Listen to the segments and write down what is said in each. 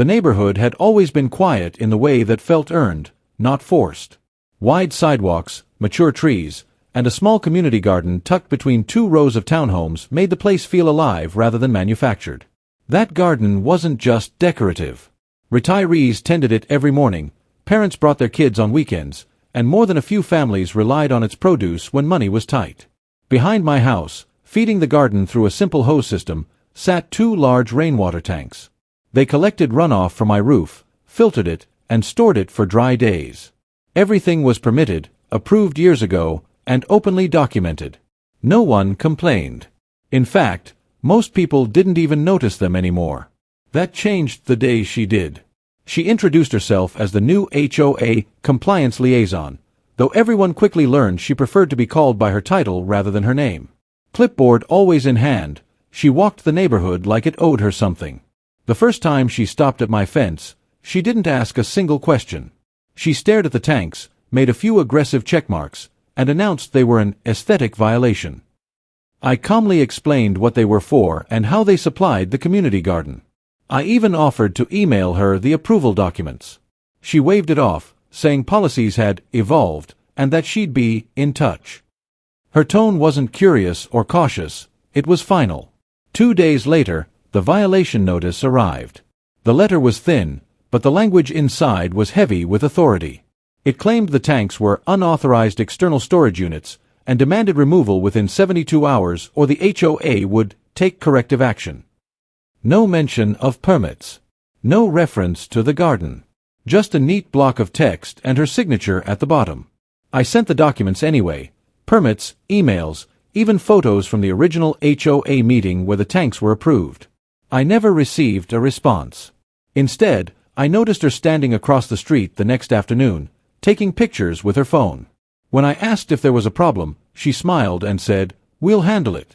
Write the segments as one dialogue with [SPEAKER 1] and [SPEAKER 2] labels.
[SPEAKER 1] The neighborhood had always been quiet in the way that felt earned, not forced. Wide sidewalks, mature trees, and a small community garden tucked between 2 rows of townhomes made the place feel alive rather than manufactured. That garden wasn't just decorative. Retirees tended it every morning, parents brought their kids on weekends, and more than a few families relied on its produce when money was tight. Behind my house, feeding the garden through a simple hose system, sat 2 large rainwater tanks. They collected runoff from my roof, filtered it, and stored it for dry days. Everything was permitted, approved years ago, and openly documented. No one complained. In fact, most people didn't even notice them anymore. That changed the day she did. She introduced herself as the new HOA compliance liaison, though everyone quickly learned she preferred to be called by her title rather than her name. Clipboard always in hand, she walked the neighborhood like it owed her something. The first time she stopped at my fence, she didn't ask a single question. She stared at the tanks, made a few aggressive checkmarks, and announced they were an aesthetic violation. I calmly explained what they were for and how they supplied the community garden. I even offered to email her the approval documents. She waved it off, saying policies had evolved and that she'd be in touch. Her tone wasn't curious or cautious, it was final. 2 days later, the violation notice arrived. The letter was thin, but the language inside was heavy with authority. It claimed the tanks were unauthorized external storage units and demanded removal within 72 hours or the HOA would take corrective action. No mention of permits. No reference to the garden. Just a neat block of text and her signature at the bottom. I sent the documents anyway. Permits, emails, even photos from the original HOA meeting where the tanks were approved. I never received a response. Instead, I noticed her standing across the street the next afternoon, taking pictures with her phone. When I asked if there was a problem, she smiled and said, "We'll handle it."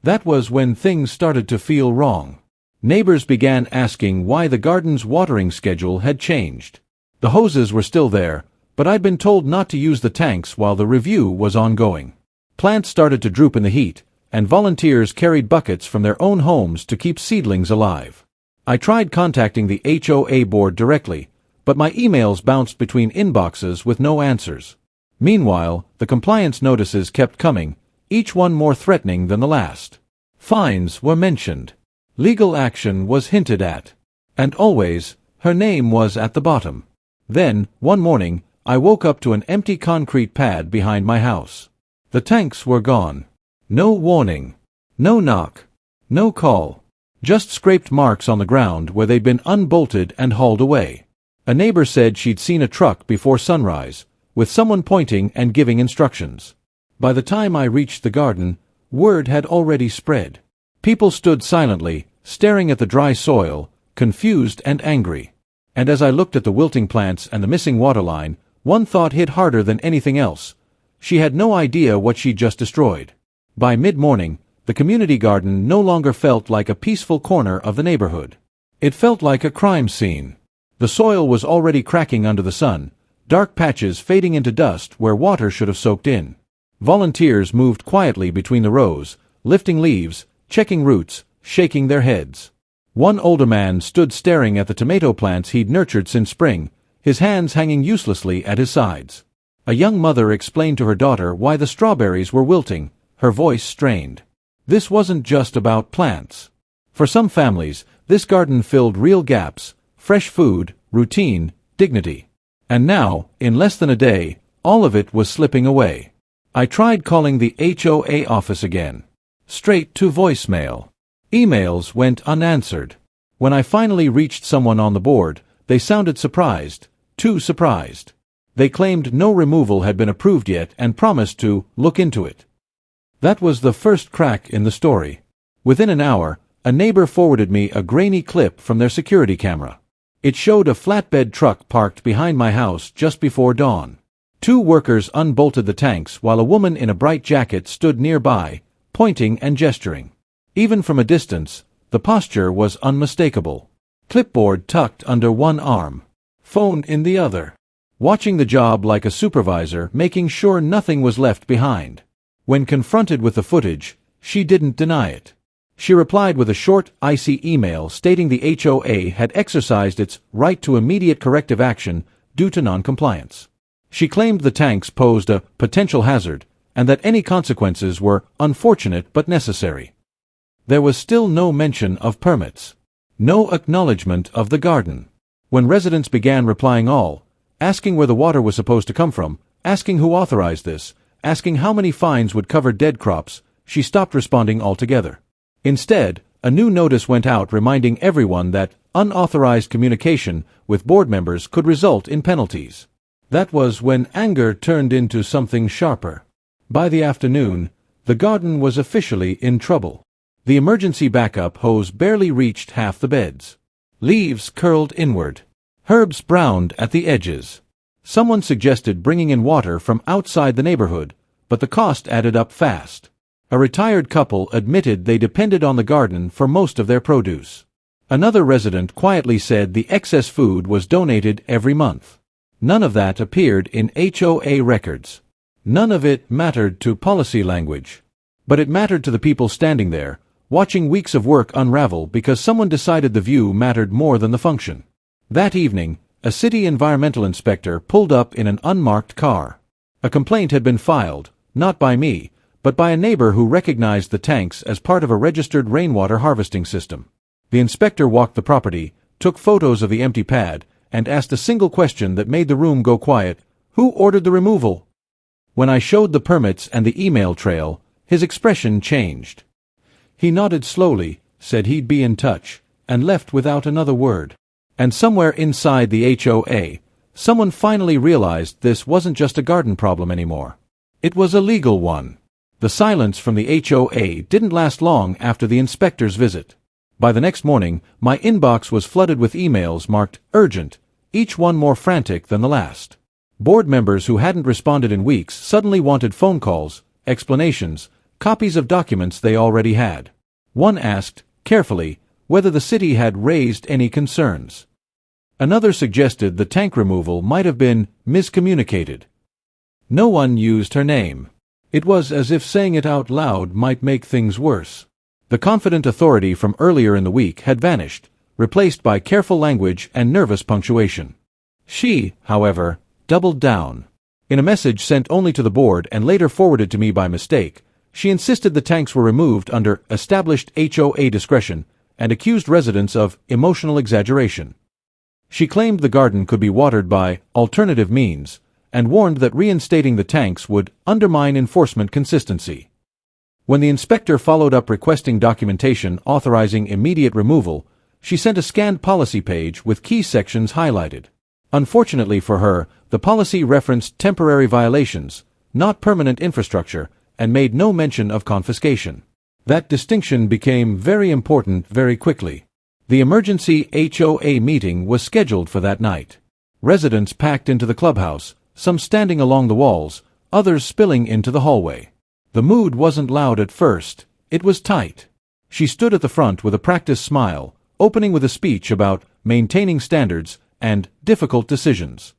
[SPEAKER 1] That was when things started to feel wrong. Neighbors began asking why the garden's watering schedule had changed. The hoses were still there, but I'd been told not to use the tanks while the review was ongoing. Plants started to droop in the heat, and volunteers carried buckets from their own homes to keep seedlings alive. I tried contacting the HOA board directly, but my emails bounced between inboxes with no answers. Meanwhile, the compliance notices kept coming, each one more threatening than the last. Fines were mentioned. Legal action was hinted at. And always, her name was at the bottom. Then, one morning, I woke up to an empty concrete pad behind my house. The tanks were gone. No warning. No knock. No call. Just scraped marks on the ground where they'd been unbolted and hauled away. A neighbor said she'd seen a truck before sunrise, with someone pointing and giving instructions. By the time I reached the garden, word had already spread. People stood silently, staring at the dry soil, confused and angry. And as I looked at the wilting plants and the missing water line, one thought hit harder than anything else. She had no idea what she'd just destroyed. By mid-morning, the community garden no longer felt like a peaceful corner of the neighborhood. It felt like a crime scene. The soil was already cracking under the sun, dark patches fading into dust where water should have soaked in. Volunteers moved quietly between the rows, lifting leaves, checking roots, shaking their heads. One older man stood staring at the tomato plants he'd nurtured since spring, his hands hanging uselessly at his sides. A young mother explained to her daughter why the strawberries were wilting, her voice strained. This wasn't just about plants. For some families, this garden filled real gaps: fresh food, routine, dignity. And now, in less than a day, all of it was slipping away. I tried calling the HOA office again. Straight to voicemail. Emails went unanswered. When I finally reached someone on the board, they sounded surprised, too surprised. They claimed no removal had been approved yet and promised to look into it. That was the first crack in the story. Within an hour, a neighbor forwarded me a grainy clip from their security camera. It showed a flatbed truck parked behind my house just before dawn. 2 workers unbolted the tanks while a woman in a bright jacket stood nearby, pointing and gesturing. Even from a distance, the posture was unmistakable. Clipboard tucked under one arm, phone in the other. Watching the job like a supervisor, making sure nothing was left behind. When confronted with the footage, she didn't deny it. She replied with a short, icy email stating the HOA had exercised its right to immediate corrective action due to non-compliance. She claimed the tanks posed a potential hazard, and that any consequences were unfortunate but necessary. There was still no mention of permits. No acknowledgement of the garden. When residents began replying asking where the water was supposed to come from, asking who authorized this, asking how many fines would cover dead crops, she stopped responding altogether. Instead, a new notice went out reminding everyone that unauthorized communication with board members could result in penalties. That was when anger turned into something sharper. By the afternoon, the garden was officially in trouble. The emergency backup hose barely reached half the beds. Leaves curled inward. Herbs browned at the edges. Someone suggested bringing in water from outside the neighborhood, but the cost added up fast. A retired couple admitted they depended on the garden for most of their produce. Another resident quietly said the excess food was donated every month. None of that appeared in HOA records. None of it mattered to policy language. But it mattered to the people standing there, watching weeks of work unravel because someone decided the view mattered more than the function. That evening, a city environmental inspector pulled up in an unmarked car. A complaint had been filed, not by me, but by a neighbor who recognized the tanks as part of a registered rainwater harvesting system. The inspector walked the property, took photos of the empty pad, and asked a single question that made the room go quiet: "Who ordered the removal?" When I showed the permits and the email trail, his expression changed. He nodded slowly, said he'd be in touch, and left without another word. And somewhere inside the HOA, someone finally realized this wasn't just a garden problem anymore. It was a legal one. The silence from the HOA didn't last long after the inspector's visit. By the next morning, my inbox was flooded with emails marked urgent, each one more frantic than the last. Board members who hadn't responded in weeks suddenly wanted phone calls, explanations, copies of documents they already had. One asked, carefully, whether the city had raised any concerns. Another suggested the tank removal might have been miscommunicated. No one used her name. It was as if saying it out loud might make things worse. The confident authority from earlier in the week had vanished, replaced by careful language and nervous punctuation. She, however, doubled down. In a message sent only to the board and later forwarded to me by mistake, she insisted the tanks were removed under established HOA discretion and accused residents of emotional exaggeration. She claimed the garden could be watered by alternative means and warned that reinstating the tanks would undermine enforcement consistency. When the inspector followed up requesting documentation authorizing immediate removal, she sent a scanned policy page with key sections highlighted. Unfortunately for her, the policy referenced temporary violations, not permanent infrastructure, and made no mention of confiscation. That distinction became very important very quickly. The emergency HOA meeting was scheduled for that night. Residents packed into the clubhouse, some standing along the walls, others spilling into the hallway. The mood wasn't loud at first, it was tight. She stood at the front with a practiced smile, opening with a speech about maintaining standards and difficult decisions.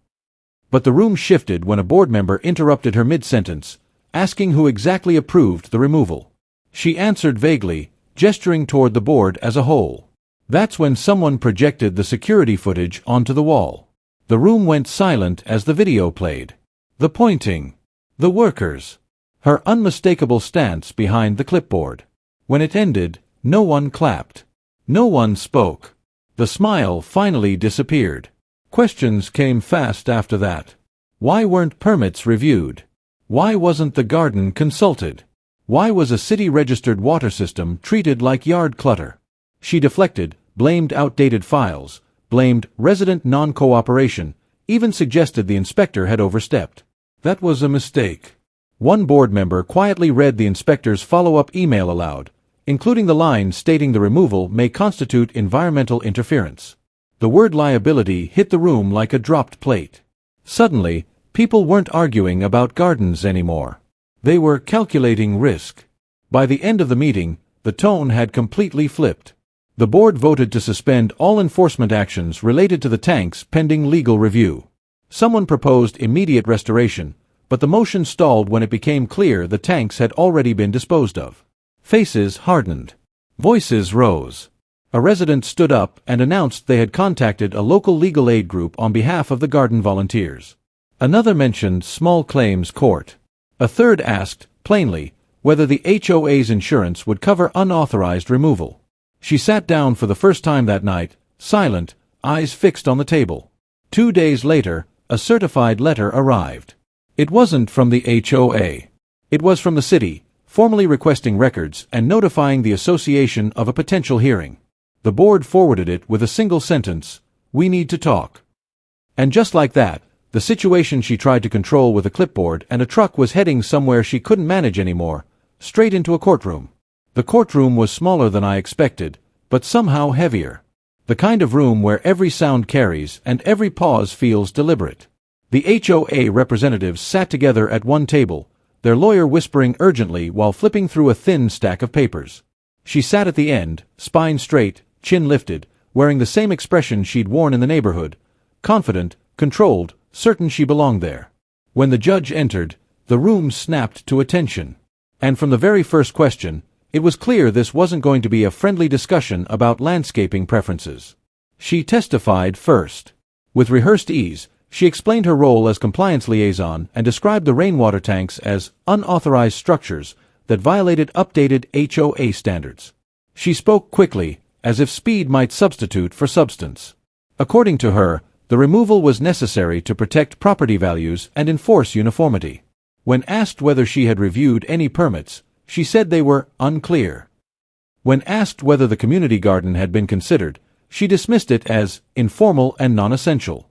[SPEAKER 1] But the room shifted when a board member interrupted her mid-sentence, asking who exactly approved the removal. She answered vaguely, gesturing toward the board as a whole. That's when someone projected the security footage onto the wall. The room went silent as the video played. The pointing. The workers. Her unmistakable stance behind the clipboard. When it ended, no one clapped. No one spoke. The smile finally disappeared. Questions came fast after that. Why weren't permits reviewed? Why wasn't the garden consulted? Why was a city-registered water system treated like yard clutter? She deflected, blamed outdated files, blamed resident non-cooperation, even suggested the inspector had overstepped. That was a mistake. One board member quietly read the inspector's follow-up email aloud, including the line stating the removal may constitute environmental interference. The word liability hit the room like a dropped plate. Suddenly, people weren't arguing about gardens anymore. They were calculating risk. By the end of the meeting, the tone had completely flipped. The board voted to suspend all enforcement actions related to the tanks pending legal review. Someone proposed immediate restoration, but the motion stalled when it became clear the tanks had already been disposed of. Faces hardened. Voices rose. A resident stood up and announced they had contacted a local legal aid group on behalf of the garden volunteers. Another mentioned small claims court. A third asked, plainly, whether the HOA's insurance would cover unauthorized removal. She sat down for the first time that night, silent, eyes fixed on the table. 2 days later, a certified letter arrived. It wasn't from the HOA. It was from the city, formally requesting records and notifying the association of a potential hearing. The board forwarded it with a single sentence, "We need to talk." And just like that, the situation she tried to control with a clipboard and a truck was heading somewhere she couldn't manage anymore, straight into a courtroom. The courtroom was smaller than I expected, but somehow heavier. The kind of room where every sound carries and every pause feels deliberate. The HOA representatives sat together at one table, their lawyer whispering urgently while flipping through a thin stack of papers. She sat at the end, spine straight, chin lifted, wearing the same expression she'd worn in the neighborhood, confident, controlled, certain she belonged there. When the judge entered, the room snapped to attention. And from the very first question, it was clear this wasn't going to be a friendly discussion about landscaping preferences. She testified first. With rehearsed ease, she explained her role as compliance liaison and described the rainwater tanks as unauthorized structures that violated updated HOA standards. She spoke quickly, as if speed might substitute for substance. According to her, the removal was necessary to protect property values and enforce uniformity. When asked whether she had reviewed any permits, she said they were unclear. When asked whether the community garden had been considered, she dismissed it as informal and non-essential.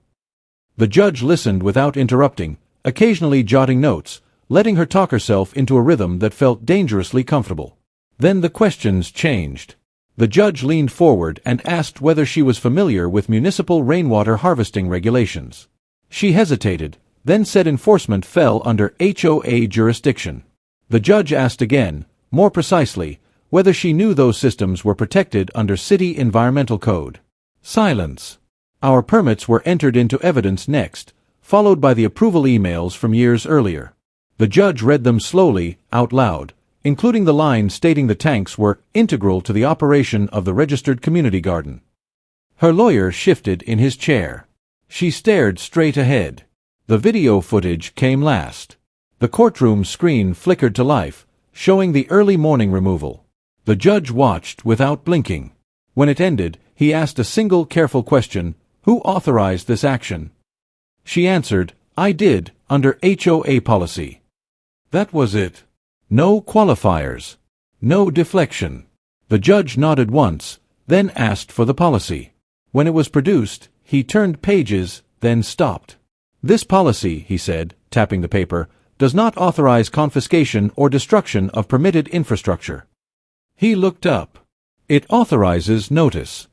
[SPEAKER 1] The judge listened without interrupting, occasionally jotting notes, letting her talk herself into a rhythm that felt dangerously comfortable. Then the questions changed. The judge leaned forward and asked whether she was familiar with municipal rainwater harvesting regulations. She hesitated, then said enforcement fell under HOA jurisdiction. The judge asked again, more precisely, whether she knew those systems were protected under city environmental code. Silence. Our permits were entered into evidence next, followed by the approval emails from years earlier. The judge read them slowly, out loud, including the line stating the tanks were integral to the operation of the registered community garden. Her lawyer shifted in his chair. She stared straight ahead. The video footage came last. The courtroom screen flickered to life, showing the early morning removal. The judge watched without blinking. When it ended, he asked a single careful question, "Who authorized this action?" She answered, "I did, under HOA policy." That was it. No qualifiers. No deflection. The judge nodded once, then asked for the policy. When it was produced, he turned pages, then stopped. "This policy," he said, tapping the paper, "does not authorize confiscation or destruction of permitted infrastructure." He looked up. "It authorizes notice."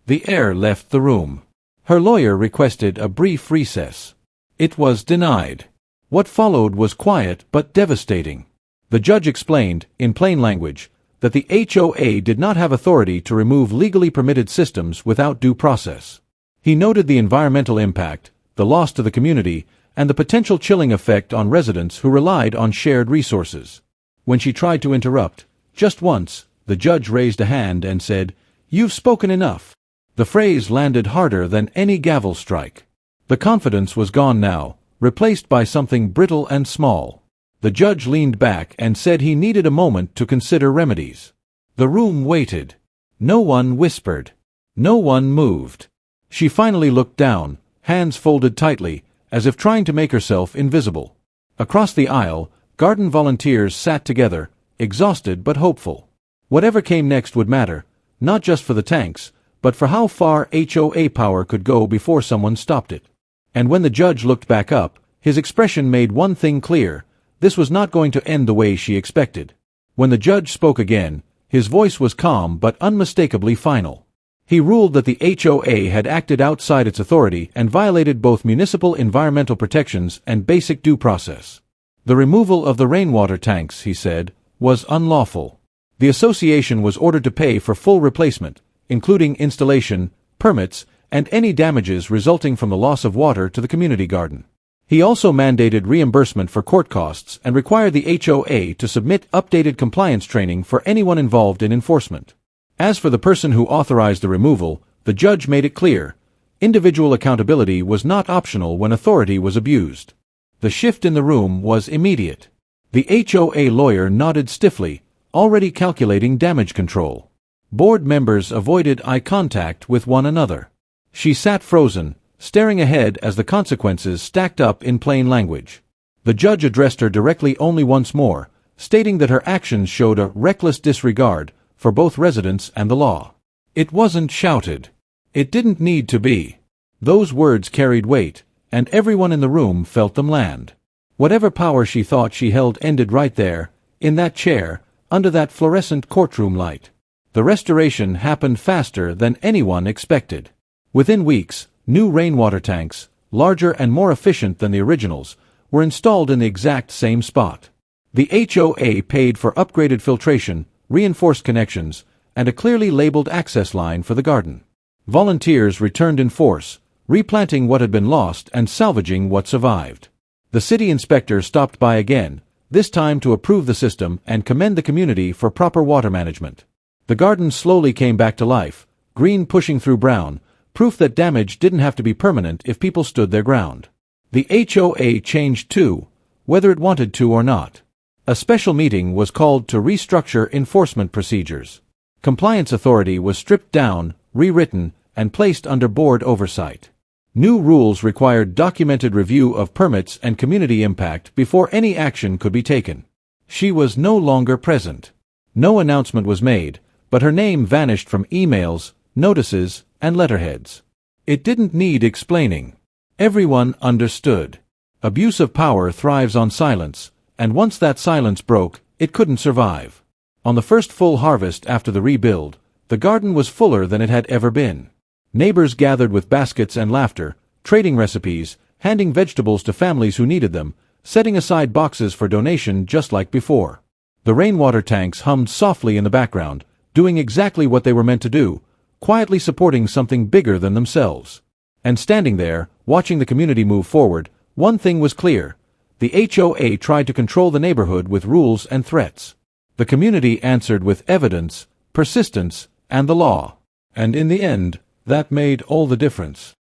[SPEAKER 1] The air left the room. Her lawyer requested a brief recess. It was denied. What followed was quiet but devastating. The judge explained, in plain language, that the HOA did not have authority to remove legally permitted systems without due process. He noted the environmental impact, the loss to the community, and the potential chilling effect on residents who relied on shared resources. When she tried to interrupt, just once, the judge raised a hand and said, "You've spoken enough." The phrase landed harder than any gavel strike. The confidence was gone now, replaced by something brittle and small. The judge leaned back and said he needed a moment to consider remedies. The room waited. No one whispered. No one moved. She finally looked down, hands folded tightly, as if trying to make herself invisible. Across the aisle, garden volunteers sat together, exhausted but hopeful. Whatever came next would matter, not just for the tanks, but for how far HOA power could go before someone stopped it. And when the judge looked back up, his expression made one thing clear: this was not going to end the way she expected. When the judge spoke again, his voice was calm but unmistakably final. He ruled that the HOA had acted outside its authority and violated both municipal environmental protections and basic due process. The removal of the rainwater tanks, he said, was unlawful. The association was ordered to pay for full replacement, including installation, permits, and any damages resulting from the loss of water to the community garden. He also mandated reimbursement for court costs and required the HOA to submit updated compliance training for anyone involved in enforcement. As for the person who authorized the removal, the judge made it clear, individual accountability was not optional when authority was abused. The shift in the room was immediate. The HOA lawyer nodded stiffly, already calculating damage control. Board members avoided eye contact with one another. She sat frozen, staring ahead as the consequences stacked up in plain language. The judge addressed her directly only once more, stating that her actions showed a reckless disregard for both residents and the law. It wasn't shouted. It didn't need to be. Those words carried weight, and everyone in the room felt them land. Whatever power she thought she held ended right there, in that chair, under that fluorescent courtroom light. The restoration happened faster than anyone expected. Within weeks, new rainwater tanks, larger and more efficient than the originals, were installed in the exact same spot. The HOA paid for upgraded filtration, reinforced connections, and a clearly labeled access line for the garden. Volunteers returned in force, replanting what had been lost and salvaging what survived. The city inspector stopped by again, this time to approve the system and commend the community for proper water management. The garden slowly came back to life, green pushing through brown, proof that damage didn't have to be permanent if people stood their ground. The HOA changed too, whether it wanted to or not. A special meeting was called to restructure enforcement procedures. Compliance authority was stripped down, rewritten, and placed under board oversight. New rules required documented review of permits and community impact before any action could be taken. She was no longer present. No announcement was made, but her name vanished from emails, notices, and letterheads. It didn't need explaining. Everyone understood. Abuse of power thrives on silence, and once that silence broke, it couldn't survive. On the first full harvest after the rebuild, the garden was fuller than it had ever been. Neighbors gathered with baskets and laughter, trading recipes, handing vegetables to families who needed them, setting aside boxes for donation just like before. The rainwater tanks hummed softly in the background, doing exactly what they were meant to do, quietly supporting something bigger than themselves. And standing there, watching the community move forward, one thing was clear. The HOA tried to control the neighborhood with rules and threats. The community answered with evidence, persistence, and the law. And in the end, that made all the difference.